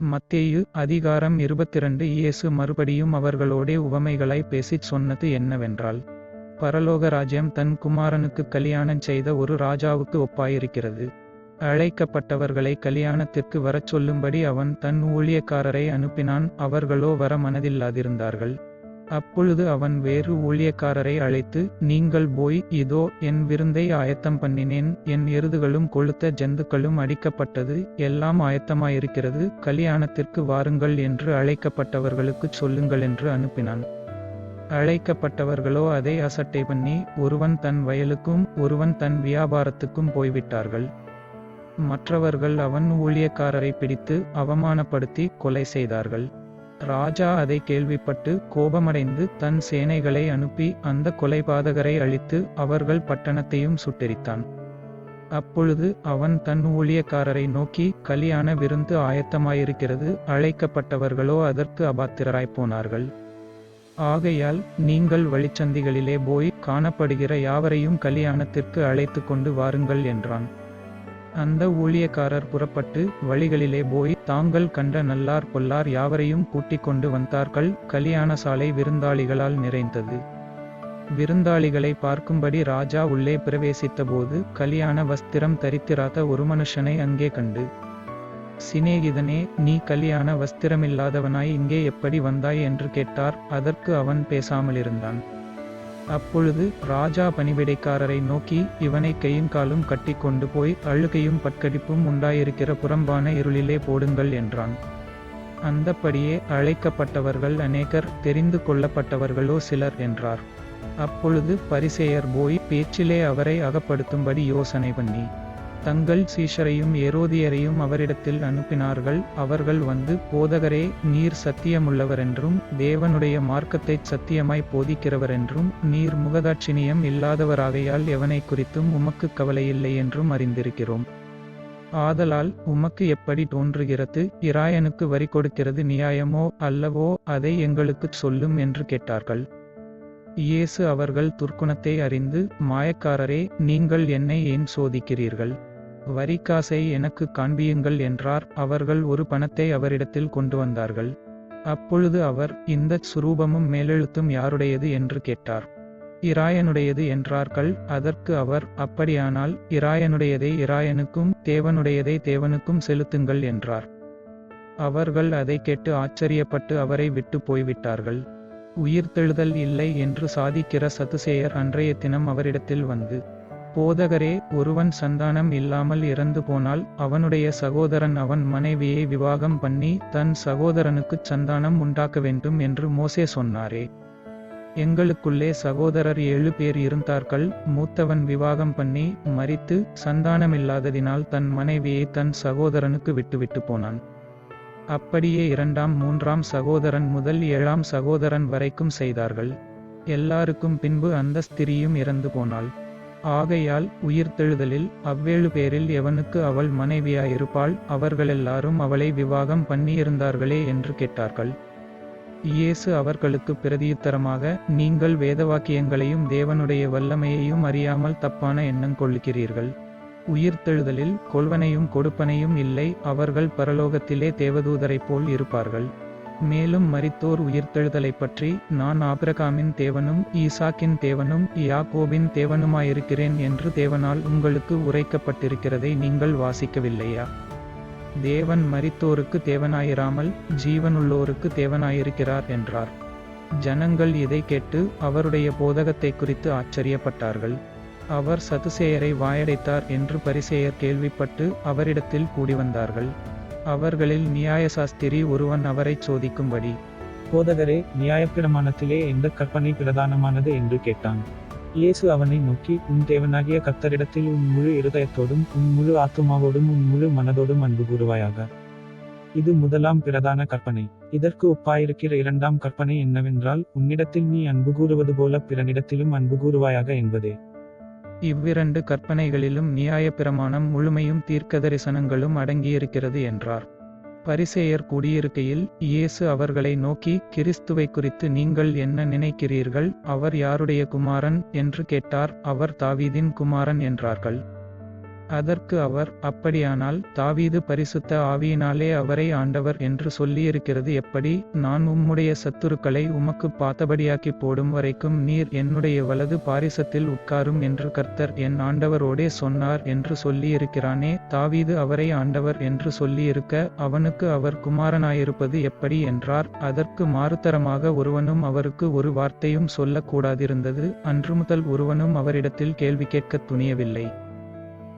மத்தேயு அதிகாரம் 22. இயேசு மறுபடியும் அவர்களோடே உவமைகளாய் பேசிச் சொன்னது என்னவென்றால், பரலோக ராஜ்யம் தன் குமாரனுக்குக் கலியாணம் செய்த ஒரு ராஜாவுக்கு ஒப்பாயிருக்கிறது. அழைக்கப்பட்டவர்களை கலியாணத்திற்கு வரச் சொல்லும்படி அவன் தன் ஊழியக்காரரை அனுப்பினான். அவர்களோ வர மனதில்லாதிருந்தார்கள். அப்பொழுது அவன் வேறு ஊழியக்காரரை அழைத்து, நீங்கள் போய், இதோ என் விருந்தை ஆயத்தம் பண்ணினேன், என் எருதுகளும் கொழுத்த ஜந்துக்களும் அடிக்கப்பட்டது, எல்லாம் ஆயத்தமாயிருக்கிறது, கலியாணத்திற்கு வாருங்கள் என்று அழைக்கப்பட்டவர்களுக்குச் சொல்லுங்களென்று அனுப்பினான். அழைக்கப்பட்டவர்களோ அதை அசட்டை பண்ணி, ஒருவன் தன் வயலுக்கும் ஒருவன் தன் வியாபாரத்துக்கும் போய்விட்டார்கள். மற்றவர்கள் அவன் ஊழியக்காரரை பிடித்து அவமானப்படுத்தி கொலை செய்தார்கள். ராஜா அதை கேள்விப்பட்டு கோபமடைந்து தன் சேனைகளை அனுப்பி அந்த கொலைபாதகரை அழித்து அவர்கள் பட்டணத்தையும் சுட்டெரித்தான். அப்பொழுது அவன் தன் ஊழியக்காரரை நோக்கி, கலியாண விருந்து ஆயத்தமாயிருக்கிறது, அழைக்கப்பட்டவர்களோ அதற்கு அபாத்திரராய்ப் போனார்கள். ஆகையால் நீங்கள் வழிச்சந்திகளிலே போய் காணப்படுகிற யாவரையும் கலியாணத்திற்கு அழைத்து கொண்டு வாருங்கள் என்றான். அந்த ஊழியக்காரர் புறப்பட்டு வழிகளிலே போய் தாங்கள் கண்ட நல்லார் பொல்லார் யாவரையும் கூட்டிக் கொண்டு வந்தார்கள். கலியாண சாலை விருந்தாளிகளால் நிறைந்தது. விருந்தாளிகளை பார்க்கும்படி ராஜா உள்ளே பிரவேசித்தபோது கலியாண வஸ்திரம் தரித்திராத ஒரு மனுஷனை அங்கே கண்டு, சிநேகிதனே, நீ கலியாண வஸ்திரமில்லாதவனாய் இங்கே எப்படி வந்தாய் என்று கேட்டார். அதற்கு அவன் பேசாமலிருந்தான். அப்பொழுது ராஜா பணிவிடைக்காரரை நோக்கி, இவனை கையும் காலும் கட்டி கொண்டு போய் அழுகையும் பட்கடிப்பும் உண்டாயிருக்கிற புறம்பான இருளிலே போடுங்கள் என்றான். அந்தப்படியே அழைக்கப்பட்டவர்கள் அநேகர், தெரிந்து கொள்ளப்பட்டவர்களோ சிலர் என்றார். அப்பொழுது பரிசேயர் போய் பேச்சிலே அவரை அகப்படுத்தும்படி யோசனை பண்ணி தங்கள் சீஷரையும் ஏரோதியரையும் அவரிடத்தில் அனுப்பினார்கள். அவர்கள் வந்து, போதகரே, நீர் சத்தியமுள்ளவரென்றும் தேவனுடைய மார்க்கத்தைச் சத்தியமாய் போதிக்கிறவரென்றும் நீர் முகதாட்சிணியம் இல்லாதவராகையால் எவனை குறித்தும் உமக்கு கவலையில்லை என்றும் அறிந்திருக்கிறோம். ஆதலால் உமக்கு எப்படி தோன்றுகிறது? இராயனுக்கு வரி கொடுக்கிறது நியாயமோ அல்லவோ? அதை எங்களுக்குச் சொல்லும் என்று கேட்டார்கள். இயேசு அவர்கள் துர்க்குணத்தை அறிந்து, மாயக்காரரே, நீங்கள் என்னை ஏன் சோதிக்கிறீர்கள்? வரிக்காசை எனக்கு காண்பியுங்கள் என்றார். அவர்கள் ஒரு பணத்தை அவரிடத்தில் கொண்டு வந்தார்கள். அப்பொழுது அவர், இந்தச் சுரூபமும் மேலெழுத்தும் யாருடையது என்று கேட்டார். இராயனுடையது என்றார்கள். அதற்கு அவர், அப்படியானால் இராயனுடையதை இராயனுக்கும் தேவனுடையதை தேவனுக்கும் செலுத்துங்கள் என்றார். அவர்கள் அதை கேட்டு ஆச்சரியப்பட்டு அவரை விட்டு போய்விட்டார்கள். உயிர்த்தெழுதல் இல்லை என்று சாதிக்கிற சதுசேயர் அன்றைய தினம் அவரிடத்தில் வந்து, போதகரே, ஒருவன் சந்தானம் இல்லாமல் இறந்து போனால் அவனுடைய சகோதரன் அவன் மனைவியை விவாகம் பண்ணி தன் சகோதரனுக்குச் சந்தானம் உண்டாக்க வேண்டும் என்று மோசே சொன்னாரே. எங்களுக்குள்ளே சகோதரர் 7 பேர் இருந்தார்கள். மூத்தவன் விவாகம் பண்ணி மரித்து சந்தானமில்லாததினால் தன் மனைவியை தன் சகோதரனுக்கு விட்டுவிட்டு போனான். அப்படியே 2ஆம் 3ஆம் சகோதரன் முதல் 7ஆம் சகோதரன் வரைக்கும் செய்தார்கள். எல்லாருக்கும் பின்பு அந்த ஸ்திரீயும் இறந்து போனாள். ஆகையால் உயிர்த்தெழுதலில் அவ்வேழு பேரில் எவனுக்கு அவள் மனைவியாயிருப்பாள்? அவர்களெல்லாரும் அவளை விவாகம் பண்ணியிருந்தார்களே என்று கேட்டார்கள். இயேசு அவர்களுக்கு பிரதியுத்தரமாக, நீங்கள் வேதவாக்கியங்களையும் தேவனுடைய வல்லமையையும் அறியாமல் தப்பான எண்ணம் கொள்ளுகிறீர்கள். உயிர்த்தெழுதலில் கொள்வனையும் கொடுப்பனையும் இல்லை, அவர்கள் பரலோகத்திலே தேவதூதரைப் போல் இருப்பார்கள். மேலும் மரித்தோர் உயிர்த்தெழுதலை பற்றி, நான் ஆபிரகாமின் தேவனும் ஈசாக்கின் தேவனும் யாக்கோபின் தேவனுமாயிருக்கிறேன் என்று தேவனால் உங்களுக்கு உரைக்கப்பட்டிருக்கிறதை நீங்கள் வாசிக்கவில்லையா? தேவன் மரித்தோருக்கு தேவனாயிராமல் ஜீவனுள்ளோருக்கு தேவனாயிருக்கிறார் என்றார். ஜனங்கள் இதை கேட்டு அவருடைய போதகத்தை குறித்து ஆச்சரியப்பட்டார்கள். அவர் சதுசேயரை வாயடைத்தார் என்று பரிசேயர் கேள்விப்பட்டு அவரிடத்தில் கூடிவந்தார்கள். அவர்களில் நியாயசாஸ்திரி ஒருவன் அவரைச் சோதிக்கும்படி, போதகரே, நியாயப்பிரமாணத்திலே எந்த கற்பனை பிரதானமானது என்று கேட்டான். இயேசு அவனை நோக்கி, உன் தேவனாகிய கர்த்தரிடத்தில் உன் முழு இருதயத்தோடும் உன் முழு ஆத்துமாவோடும் உன் முழு மனதோடும் அன்பு கூறுவாயாக. இது முதலாம் பிரதான கற்பனை. இதற்கு ஒப்பாயிருக்கிற 2ஆம் கற்பனை என்னவென்றால், உன்னிடத்தில் நீ அன்பு கூறுவது போல பிறனிடத்திலும் அன்பு கூறுவாயாக என்பதே. இவ்விரண்டு கற்பனைகளிலும் நியாயப்பிரமாணம் முழுமையும் தீர்க்கதரிசனங்களும் அடங்கியிருக்கிறது என்றார். பரிசேயர் கூடியிருக்கையில் இயேசு அவர்களை நோக்கி, கிறிஸ்துவை குறித்து நீங்கள் என்ன நினைக்கிறீர்கள்? அவர் யாருடைய குமாரன் என்று கேட்டார். அவர் தாவீதின் குமாரன் என்றார்கள். அதற்கு அவர், அப்படியானால் தாவீது பரிசுத்த ஆவியினாலே அவரை ஆண்டவர் என்று சொல்லியிருக்கிறது எப்படி? நான் உம்முடைய சத்துருக்களை உமக்குப் பாதபடியாக்கி போடும் வரைக்கும் நீர் என்னுடைய வலது பாரிசத்தில் உட்காரும் என்று கர்த்தர் என் ஆண்டவரோடே சொன்னார் என்று சொல்லியிருக்கிறானே. தாவீது அவரை ஆண்டவர் என்று சொல்லியிருக்க அவனுக்கு அவர் குமாரனாயிருப்பது எப்படி என்றார். அதற்கு மாறுதரமாக ஒருவனும் அவருக்கு ஒரு வார்த்தையும் சொல்லக்கூடாதிருந்தது. அன்று முதல் ஒருவனும் அவரிடத்தில் கேள்வி கேட்கத் துணியவில்லை.